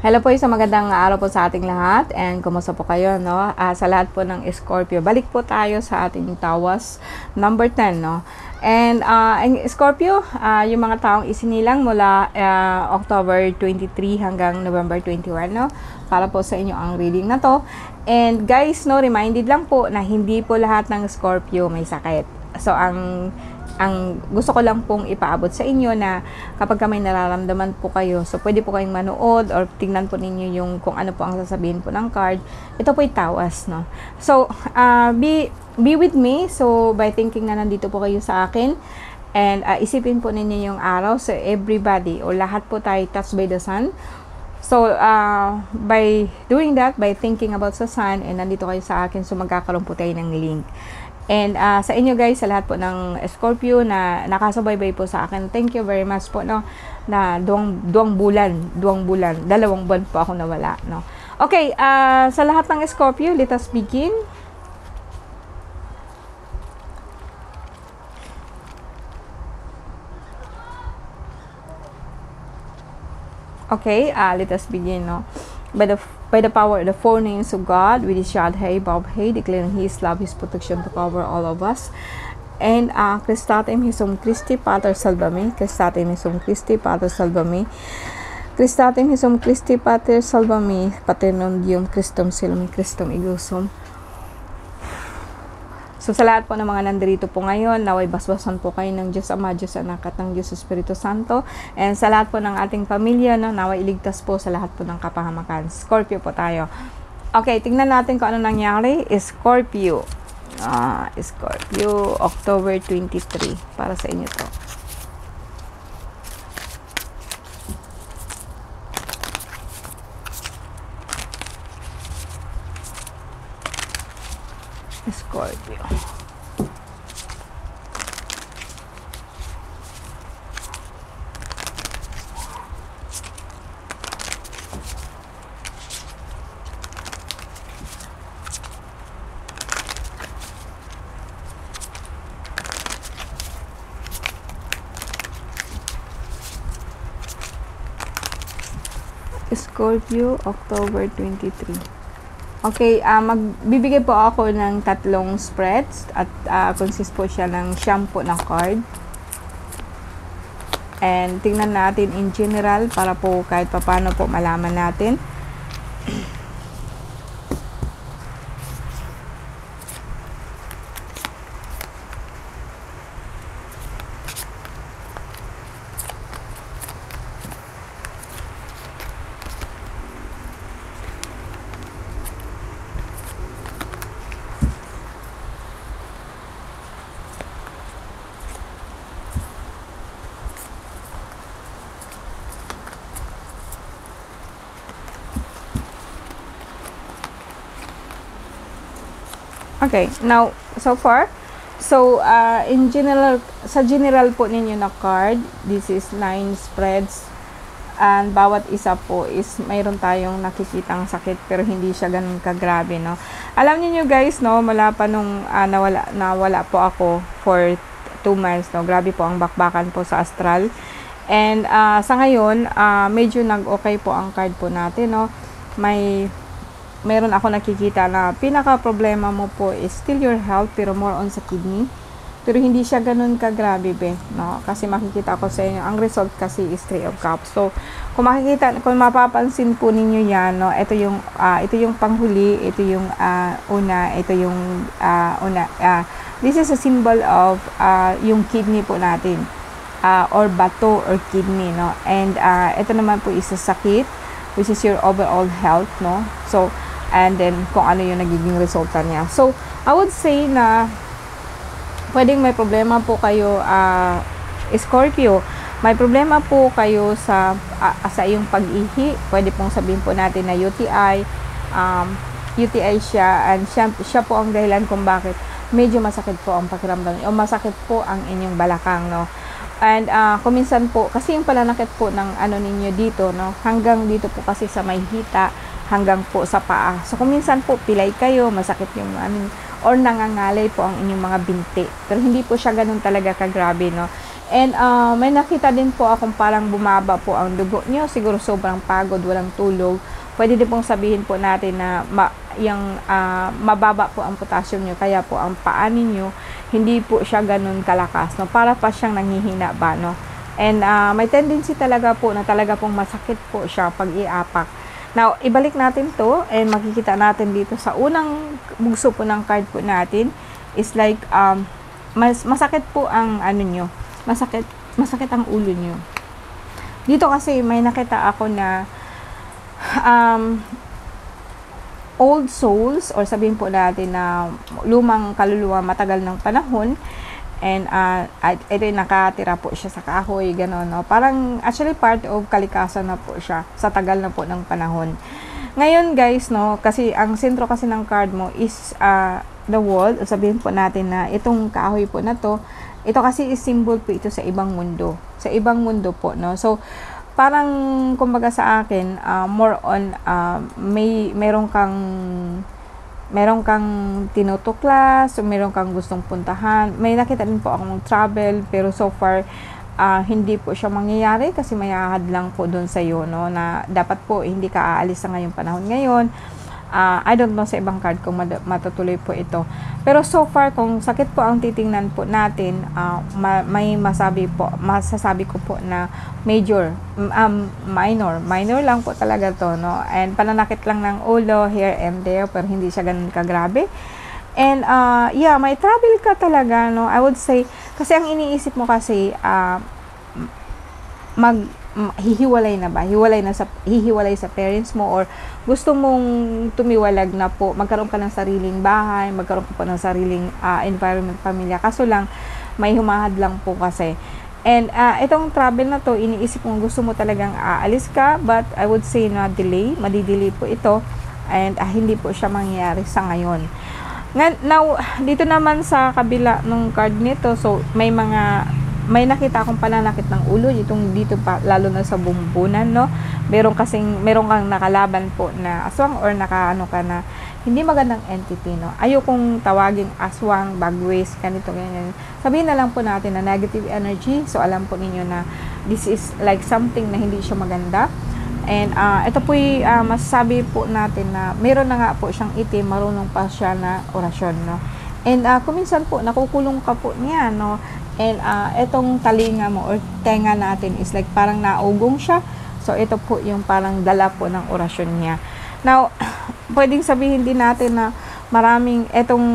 Hello po, isang magandang araw po sa ating lahat and kumusta po kayo, no? Sa lahat po ng Scorpio, balik po tayo sa ating tawas number 10, no? And ang Scorpio, yung mga taong isinilang mula October 23 hanggang November 21, no? Para po sa inyo ang reading na to. And guys, no, reminded lang po na hindi po lahat ng Scorpio may sakit. So ang gusto ko lang pong ipaabot sa inyo na kapag may nararamdaman po kayo, so pwede po kayong manood or tingnan po ninyo yung kung ano po ang sasabihin po ng card. Ito po ay tawas, no? So, be with me. So, by thinking na nandito po kayo sa akin and isipin po ninyo yung araw. So, everybody or lahat po tayo touched by the sun. So, by doing that, by thinking about sa sun and nandito kayo sa akin, so magkakaroon po tayo ng link. And sa inyo guys, sa lahat po ng Scorpio na nakasubaybay po sa akin, thank you very much po, no, na duwang bulan, 2 buwan po ako nawala, no. Okay, sa lahat ng Scorpio, let us begin. Okay, let us begin, no. By the power of the 4 names of God, with His Yad-Heh, Vav-Heh, declaring His love, His protection to cover all of us. And Christatem Hesum Christi Pater Salvami, Christatem Hesum Christi Pater Salvami, Christatem Hesum Christi Pater Salvami, Paternum Deum Christum Silum Christum Igusum. So sa lahat po ng mga nandirito po ngayon, naway basbasan po kayo ng Diyos Ama, Diyos Anak at ng Diyos Espiritu Santo. And sa lahat po ng ating pamilya, no, naway iligtas po sa lahat po ng kapahamakan. Scorpio po tayo. Okay, tingnan natin kung ano nangyari. Scorpio. Scorpio, October 23. Para sa inyo to. Scorpio. Scorpio, October 23. Okay, magbibigay po ako ng 3 spreads at consist po siya ng shampoo na card. And tingnan natin in general para po kahit paano po malaman natin. Okay, now, so far, so, in general, sa general po ninyo na card, this is 9 spreads, and bawat isa po is mayroon tayong nakikitang sakit, pero hindi siya ganun kagrabe, no. Alam niyo guys, no, mula pa nung nawala po ako for 2 months, no, grabe po ang bakbakan po sa astral, and sa ngayon, medyo nag-okay po ang card po natin, no. Meron ako nakikita na pinaka problema mo po is still your health pero more on sa kidney. Pero hindi siya ganun kagrabe, no? Kasi makikita ko sa inyo, ang result kasi is 3 of Cups. So, kung mapapansin po ninyo yan, no? Ito yung panghuli, ito yung una, ito yung una. This is a symbol of yung kidney po natin. Or bato or kidney, no? And ito naman po is a sakit, which is your overall health, no? So, and then kung ano yung nagiging resulta niya. So, I would say na pwedeng may problema po kayo, Scorpio. May problema po kayo sa iyong pag-ihi. Pwede pong sabihin po natin na UTI. UTI siya, and siya po ang dahilan kung bakit medyo masakit po ang pakiramdam o masakit po ang inyong balakang, no? And kuminsan po, kasi yung palanakit po ng ano ninyo dito, no? Hanggang dito po kasi sa may hita, hanggang po sa paa. So, kung minsan po pilay kayo, masakit yung or nangangalay po ang inyong mga binti. Pero hindi po siya ganun talaga kagrabe, no? And may nakita din po akong parang bumaba po ang dugo nyo. Siguro sobrang pagod, walang tulog. Pwede din pong sabihin po natin na mababa po ang potassium nyo. Kaya po ang paa ninyo, hindi po siya ganun kalakas. No? Para pa siyang nanghihina ba. No? And may tendency talaga po na talaga pong masakit po siya pag iapak. Now, ibalik natin to and makikita natin dito sa unang bugso po ng card po natin is like masakit po ang ano nyo. Masakit ang ulo nyo. Dito kasi may nakita ako na old souls, or sabihin po natin na lumang kaluluwa matagal ng panahon, and ito nakatira po siya sa kahoy, gano'n, no? Parang actually part of kalikasan na po siya sa tagal na po ng panahon. Ngayon guys, no, kasi ang sentro kasi ng card mo is the world. Sabihin po natin na itong kahoy po na to, ito kasi is symbol po ito sa ibang mundo. Sa ibang mundo po, no? So, parang, kumbaga sa akin, more on, meron kang tinutuklas, so meron kang gustong puntahan. May nakita din po akong travel, pero so far, hindi po siya mangyayari kasi may ahadlang po doon sa iyo, no? Na dapat po, hindi ka aalis sa ngayong panahon ngayon. I don't know sa ibang card kung matutuloy po ito. Pero so far, kung sakit po ang titingnan po natin, may masasabi ko po na minor lang po talaga to, no? And pananakit lang ng ulo, here and there, pero hindi siya ganun kagrabe. And yeah, may travel ka talaga, no? I would say, kasi ang iniisip mo kasi, hihiwalay na ba? Hihiwalay sa parents mo, or gusto mong tumiwalag na po, magkaroon ka ng sariling bahay, magkaroon ka po ng sariling environment, pamilya. Kaso lang, may humahad lang po kasi. And itong travel na to, iniisip mo gusto mo talagang aalis ka, but I would say na madidelay po ito, and hindi po siya mangyayari sa ngayon. Now, dito naman sa kabila ng card nito, so may nakita akong pananakit ng ulo dito pa, lalo na sa bumbunan, no? Meron kang nakalaban po na aswang, or nakaano ka na hindi magandang entity, no? Ayokong tawaging aswang, bagwes, ganito, ganyan. Sabihin na lang po natin na negative energy. So alam po ninyo na this is like something na hindi siya maganda. And ito po masasabi po natin na meron na nga po siyang itim, marunong pa siya na orasyon, no? And kuminsan po nakukulong ka po niya, no? And itong talinga mo or tenga natin is like parang naugong siya. So ito po yung parang dala po ng orasyon niya. Now, pwedeng sabihin din natin na maraming etong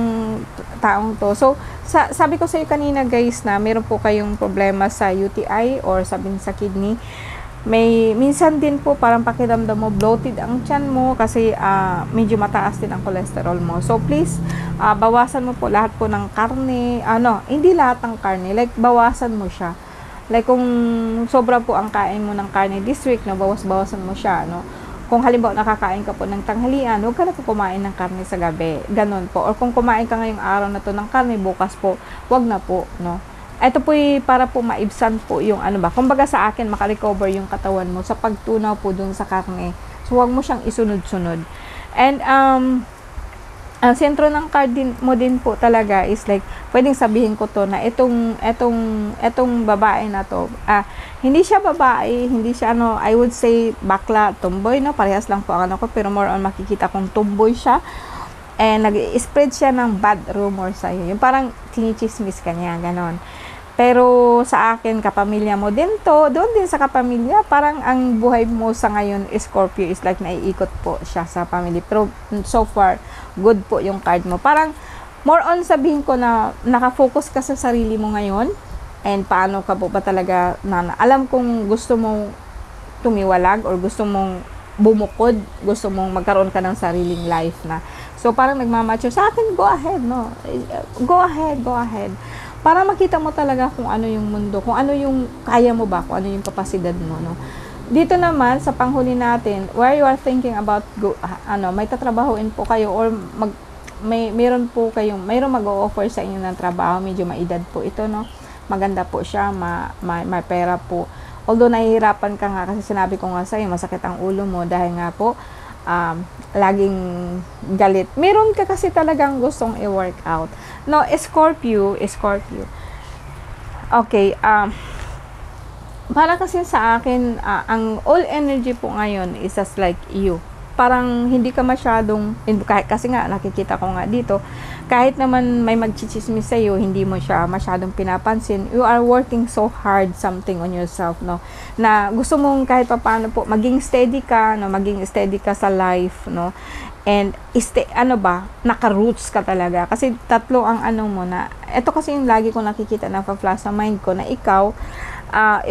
taong to. So sabi ko sa iyo kanina guys na meron po kayong problema sa UTI or sabihin sa kidney. Minsan din po parang pakiramdam mo bloated ang tiyan mo kasi medyo mataas din ang cholesterol mo. So please, bawasan mo po lahat po ng karne. Hindi lahat ng karne. Like, bawasan mo siya. Like, kung sobra po ang kain mo ng karne this week, no, bawasan mo siya, no? Kung halimbawa nakakain ka po ng tanghalian, huwag ka na po kumain ng karne sa gabi. Ganon po. Or kung kumain ka ngayong araw na to ng karne, bukas po, huwag na po, no? Ito po para po maibsan po yung kumbaga sa akin, makarecover yung katawan mo sa pagtunaw po dun sa karne. So, huwag mo siyang isunod-sunod. And, ang sentro ng card mo din po talaga is like, pwedeng sabihin ko to na itong babae na to, hindi siya babae, hindi siya I would say bakla, tomboy, no? Parehas lang po ang ko, pero more on makikita kong tomboy siya. And nag-spread siya ng bad rumor sa iyo. Yung parang tinichismis ka niya, ganon. Pero sa akin, kapamilya mo din to, doon din sa kapamilya, parang ang buhay mo sa ngayon, Scorpio, is like naiikot po siya sa family. Pero so far, good po yung card mo. Parang more on sabihin ko na nakafocus ka sa sarili mo ngayon, and paano ka po ba talaga alam kong gusto mong tumiwalag or gusto mong bumukod, gusto mong magkaroon ka ng sariling life na. So, parang nagmamature sa akin, go ahead, no? Go ahead. Para makita mo talaga kung ano yung mundo, kung ano yung kaya mo ba, kung ano yung kapasidad mo, no? Dito naman, sa panghuli natin, where you are thinking about, may tatrabahuin po kayo, or mayroon mag-o-offer sa inyo ng trabaho, medyo maedad po ito, no? Maganda po siya, may pera po. Although nahihirapan ka nga, kasi sinabi ko nga sa'yo, masakit ang ulo mo, dahil nga po, laging galit. Meron ka kasi talagang gustong i-work out. No, Scorpio. Okay, para kasi sa akin, ang all energy po ngayon is just like you. Parang hindi ka masyadong, kasi nga nakikita ko nga dito, kahit naman may magchichismis sa'yo, hindi mo siya masyadong pinapansin. You are working so hard something on yourself, no? Na gusto mong kahit paano po, maging steady ka, no? Maging steady ka sa life, no? And naka-roots ka talaga. Kasi tatlo ang mo na, ito kasi yung lagi ko nakikita na pa-flash sa mind ko, na ikaw,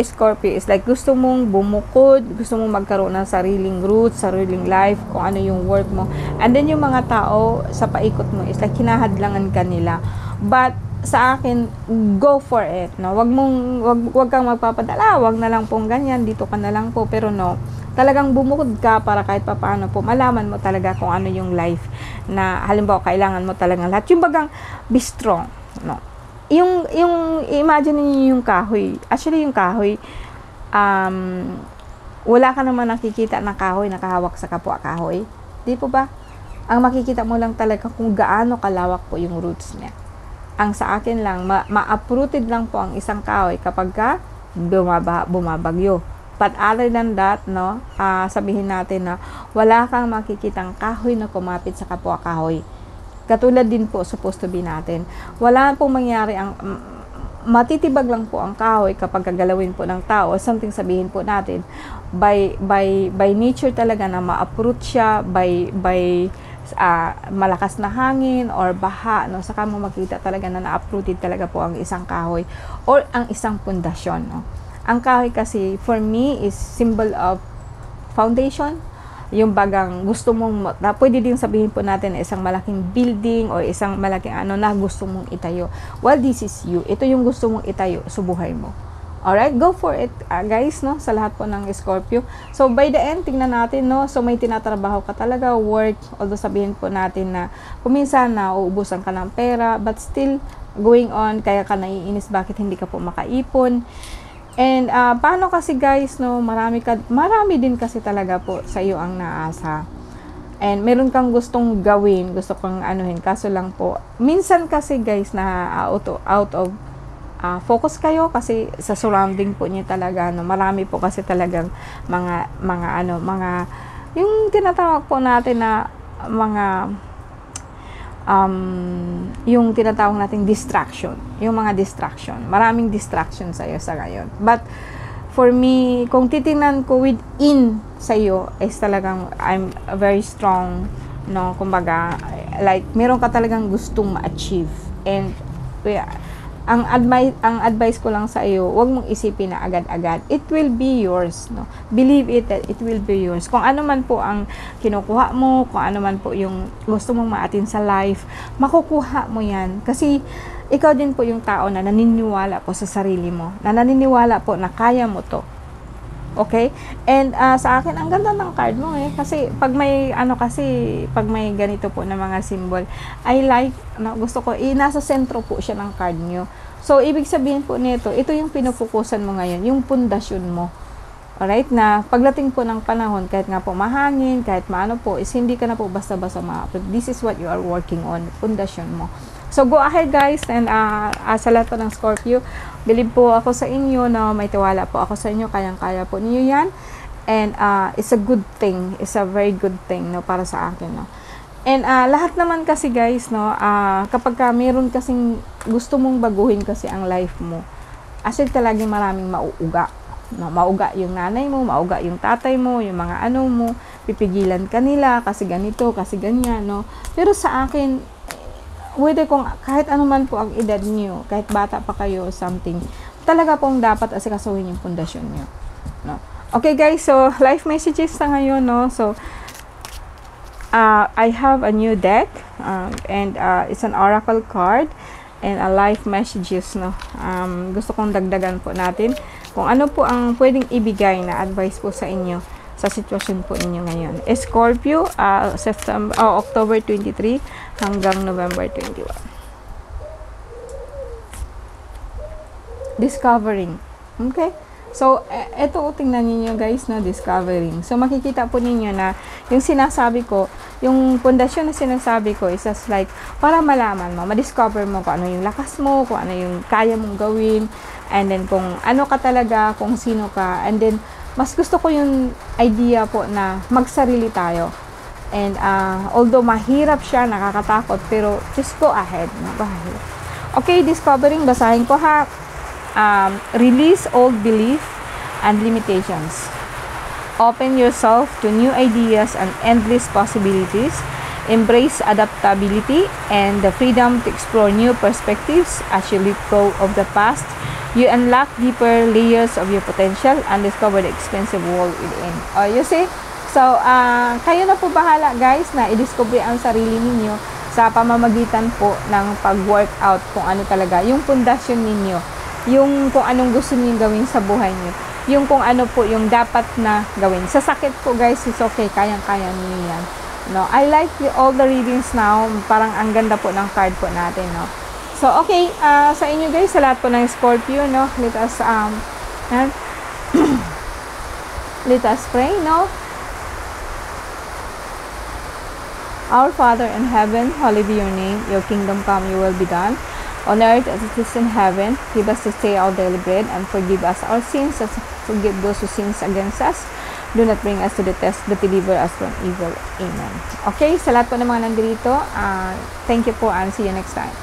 Scorpio is like gusto mong bumukod, gusto mong magkaroon ng sariling roots, sariling life, kung ano yung work mo. And then yung mga tao sa paikot mo is like hinahadlangan ka nila. But sa akin, go for it, no? Wag kang magpapadala, wag na lang pong ganyan, dito ka na lang po. Pero no, talagang bumukod ka para kahit papaano po malaman mo talaga kung ano yung life na halimbawa kailangan mo talagang lahat. Yung bagang be strong, no? Yung imagine niyo yung kahoy. Actually, yung kahoy, wala ka naman nakikita na kahoy nakahawak sa kapwa kahoy. Di po ba? Ang makikita mo lang talaga kung gaano kalawak po yung roots niya. Ang sa akin lang, ma-uprooted lang po ang isang kahoy kapag ka bumabagyo. But other than that, no, sabihin natin na wala kang makikitang kahoy na kumapit sa kapwa kahoy. Katulad din po, supposed to be natin. Wala pong mangyari matitibag lang po ang kahoy kapag gagalawin po ng tao. Something sabihin po natin, by nature talaga na ma-uproot siya, by malakas na hangin or baha, no, saka mo makita talaga na na-uprooted talaga po ang isang kahoy or ang isang pundasyon, no. Ang kahoy kasi, for me, is symbol of foundation. Yung bagang gusto mong, pwede din sabihin po natin na isang malaking building o isang malaking na gusto mong itayo. Well, this is you. Ito yung gusto mong itayo sa buhay mo. Alright, go for it, guys, no, sa lahat po ng Scorpio. So, by the end, tingnan natin, no, so may tinatrabaho ka talaga, work, although sabihin po natin na kuminsan na uubusan ka ng pera, but still going on, kaya ka naiinis, bakit hindi ka po makaipon. And paano kasi guys, no, marami din kasi talaga po sa iyo ang naasa. And meron kang gustong gawin, gusto kang anuhin, kaso lang po minsan kasi guys na out of focus kayo kasi sa surrounding po niyo talaga, no. Marami po kasi talagang mga yung tinatawag po natin na mga yung tinatawag nating distraction, yung mga distraction, maraming distraction sa iyo sa ngayon. But for me, kung titingnan ko within sa iyo is talagang I'm very strong, no, kumbaga like meron ka talagang gustong ma-achieve. And ang advice ko lang sa iyo, wag mong isipin na agad-agad. It will be yours, no? Believe it that it will be yours. Kung ano man po ang kinukuha mo, kung ano man po yung gusto mong maatin sa life, makukuha mo yan. Kasi ikaw din po yung tao na naniniwala po sa sarili mo, na naniniwala po na kaya mo to. Okay? And sa akin, ang ganda ng card mo kasi pag may pag may ganito po na mga symbol, I like, gusto ko, nasa sentro po siya ng card nyo. So, ibig sabihin po nito, ito yung pinupukusan mo ngayon, yung pundasyon mo. Alright? Na pagdating po ng panahon, kahit nga po mahangin, kahit maano po, is hindi ka na po basta-basta this is what you are working on, pundasyon mo. So, go ahead guys, and sa lahat po ng Scorpio, believe po ako sa inyo, na may tiwala po ako sa inyo, kayang-kaya po niyo yan. And it's a good thing, it's a very good thing, no, para sa akin, no. And lahat naman kasi guys, no, kapag meron kasing gusto mong baguhin kasi ang life mo, actually talagang maraming mauuga. No, mauga yung nanay mo, mauga yung tatay mo, yung mga mo, pipigilan ka nila kasi ganito, kasi ganyan, no. Pero sa akin, pwede kung kahit anuman po ang edad niyo, kahit bata pa kayo, something, talaga pong dapat asikasuhin yung pundasyon niyo, no. Okay guys, so life messages sa ngayon, no. So I have a new deck, and it's an oracle card and a life messages, no. Gusto kong dagdagan po natin kung ano po ang pwedeng ibigay na advice po sa inyo sa sitwasyon po ninyo ngayon. Scorpio, October 23 hanggang November 21. Discovering. Okay? So, eto tingnan niyo guys na discovering. So, makikita po ninyo na yung sinasabi ko, yung pundasyon na sinasabi ko is just like para malaman mo, ma-discover mo kung ano yung lakas mo, kung ano yung kaya mong gawin, and then kung ano ka talaga, kung sino ka, and then mas gusto ko yung idea po na magsarili tayo. And although mahirap siya, nakakatakot, pero just go ahead. Go ahead. Okay, discovering, basahin ko ha. Release old belief and limitations. Open yourself to new ideas and endless possibilities. Embrace adaptability and the freedom to explore new perspectives as you let go of the past. You unlock deeper layers of your potential and discover the expansive world within. You see? So, kayo na po bahala guys na i-discover ang sarili ninyo sa pamamagitan po ng pag-workout kung ano talaga, yung pundasyon ninyo, yung kung anong gusto niyo gawin sa buhay niyo, yung kung ano po yung dapat na gawin. Sa sakit po guys, it's okay, kayang-kaya niyo yan. No, I like all the readings now, parang ang ganda po ng card po natin, no. So, okay, sa inyo guys, sa lahat po ng Scorpio, no, let us let us pray, no. Our Father in heaven, hallowed be your name. Your kingdom come, your will be done. On earth as it is in heaven. Give us this day our daily bread, and forgive us our sins as forgive those who sins against us. Do not bring us to the test, but deliver us from evil. Amen. Okay, sa lahat po ng mga nandito, thank you po and see you next time.